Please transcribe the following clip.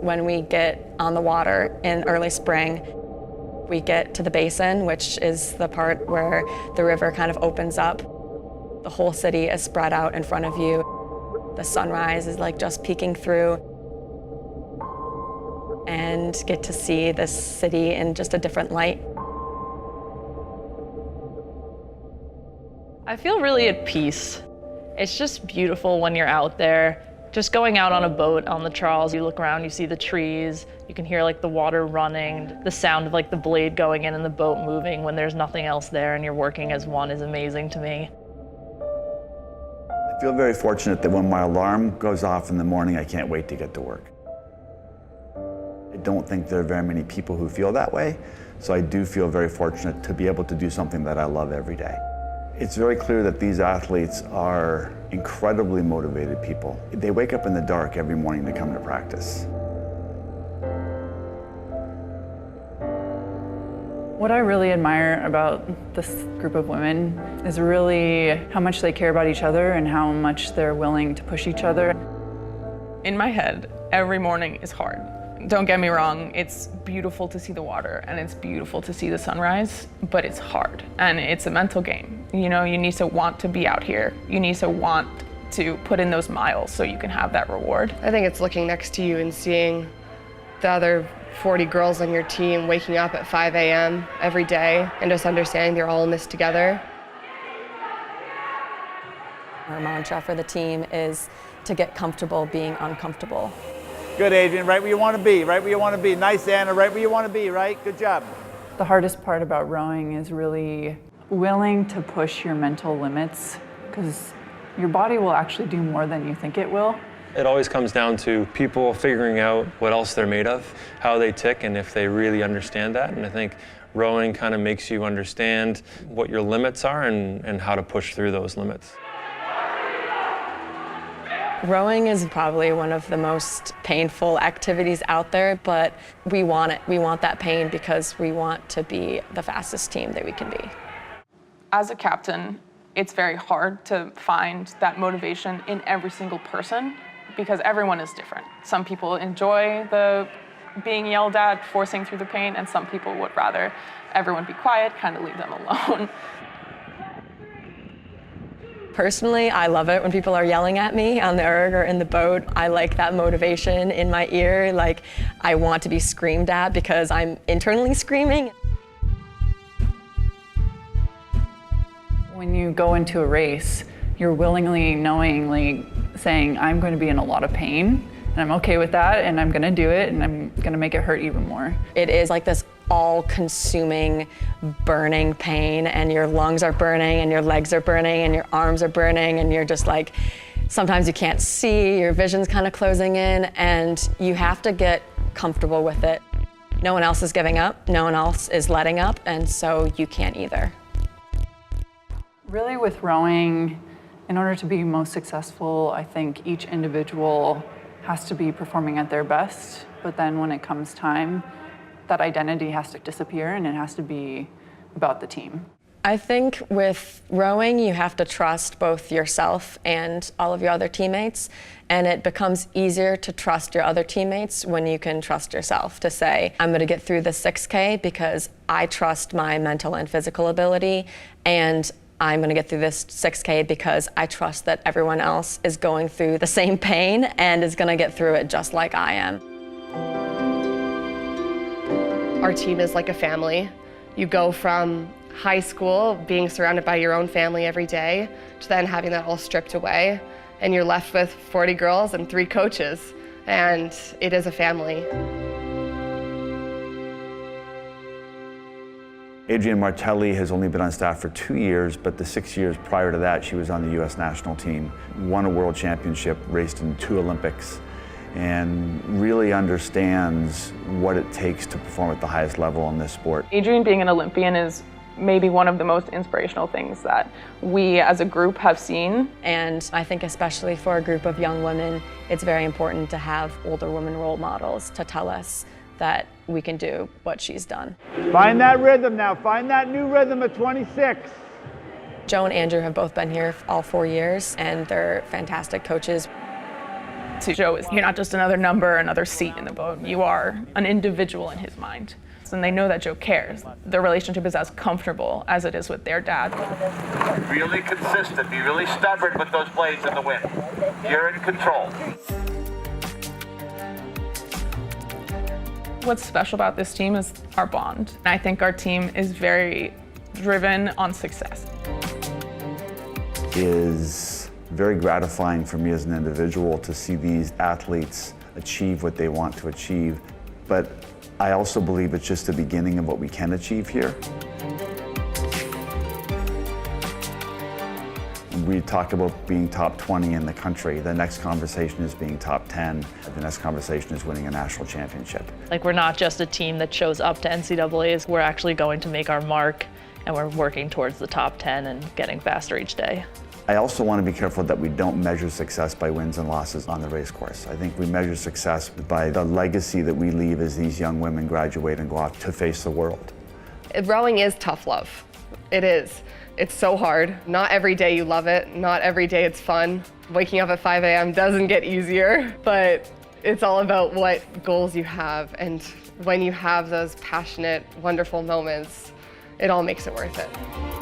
When we get on the water in early spring, we get to the basin, which is the part where the river kind of opens up. The whole city is spread out in front of you. The sunrise is like just peeking through, and get to see this city in just a different light. I feel really at peace. It's just beautiful when you're out there. Just going out on a boat on the Charles, you look around, you see the trees, you can hear like the water running, the sound of like the blade going in and the boat moving when there's nothing else there and you're working as one is amazing to me. I feel very fortunate that when my alarm goes off in the morning, I can't wait to get to work. I don't think there are very many people who feel that way, so I do feel very fortunate to be able to do something that I love every day. It's very clear that these athletes are incredibly motivated people. They wake up in the dark every morning to come to practice. What I really admire about this group of women is really how much they care about each other and how much they're willing to push each other. In my head, every morning is hard. Don't get me wrong, it's beautiful to see the water and it's beautiful to see the sunrise, but it's hard and it's a mental game. You know, you need to want to be out here. You need to want to put in those miles so you can have that reward. I think it's looking next to you and seeing the other 40 girls on your team waking up at 5 a.m. every day and just understanding they're all in this together. Our mantra for the team is to get comfortable being uncomfortable. Good, Adrian, right where you want to be, right where you want to be. Nice, Anna, right where you want to be, right? Good job. The hardest part about rowing is really willing to push your mental limits, because your body will actually do more than you think it will. It always comes down to people figuring out what else they're made of, how they tick, and if they really understand that. And I think rowing kind of makes you understand what your limits are and how to push through those limits. Rowing is probably one of the most painful activities out there, but we want it. We want that pain because we want to be the fastest team that we can be. As a captain, it's very hard to find that motivation in every single person because everyone is different. Some people enjoy the being yelled at, forcing through the pain, and some people would rather everyone be quiet, kind of leave them alone. Personally, I love it when people are yelling at me on the erg or in the boat. I like that motivation in my ear. Like, I want to be screamed at because I'm internally screaming. When you go into a race, you're willingly, knowingly saying, I'm going to be in a lot of pain, and I'm okay with that, and I'm going to do it, and I'm going to make it hurt even more. It is like this all-consuming, burning pain, and your lungs are burning, and your legs are burning, and your arms are burning, and you're just like, sometimes you can't see, your vision's kind of closing in, and you have to get comfortable with it. No one else is giving up, no one else is letting up, and so you can't either. Really, with rowing, in order to be most successful, I think each individual has to be performing at their best, but then when it comes time, that identity has to disappear and it has to be about the team. I think with rowing, you have to trust both yourself and all of your other teammates, and it becomes easier to trust your other teammates when you can trust yourself to say, I'm gonna get through the 6K because I trust my mental and physical ability, and I'm gonna get through this 6K because I trust that everyone else is going through the same pain and is gonna get through it just like I am. Our team is like a family. You go from high school, being surrounded by your own family every day, to then having that all stripped away, and you're left with 40 girls and 3 coaches, and it is a family. Adrian Martelli has only been on staff for 2 years, but the 6 years prior to that, she was on the U.S. national team, won a world championship, raced in 2 Olympics, and really understands what it takes to perform at the highest level in this sport. Adrian being an Olympian is maybe one of the most inspirational things that we as a group have seen. And I think especially for a group of young women, it's very important to have older women role models to tell us that we can do what she's done. Find that rhythm now. Find that new rhythm at 26. Joe and Andrew have both been here all 4 years, and they're fantastic coaches. to Joe is you're not just another number, another seat in the boat. You are an individual in his mind. And they know that Joe cares. Their relationship is as comfortable as it is with their dad. Really consistent, be really stubborn with those blades in the wind. You're in control. What's special about this team is our bond. I think our team is very driven on success. It is very gratifying for me as an individual to see these athletes achieve what they want to achieve, but I also believe it's just the beginning of what we can achieve here. We talk about being top 20 in the country. The next conversation is being top 10. The next conversation is winning a national championship. Like, we're not just a team that shows up to NCAAs, we're actually going to make our mark, and we're working towards the top 10 and getting faster each day. I also want to be careful that we don't measure success by wins and losses on the race course. I think we measure success by the legacy that we leave as these young women graduate and go out to face the world. Rowing is tough love. It is. It's so hard. Not every day you love it. Not every day it's fun. Waking up at 5 a.m. doesn't get easier, but it's all about what goals you have. And when you have those passionate, wonderful moments, it all makes it worth it.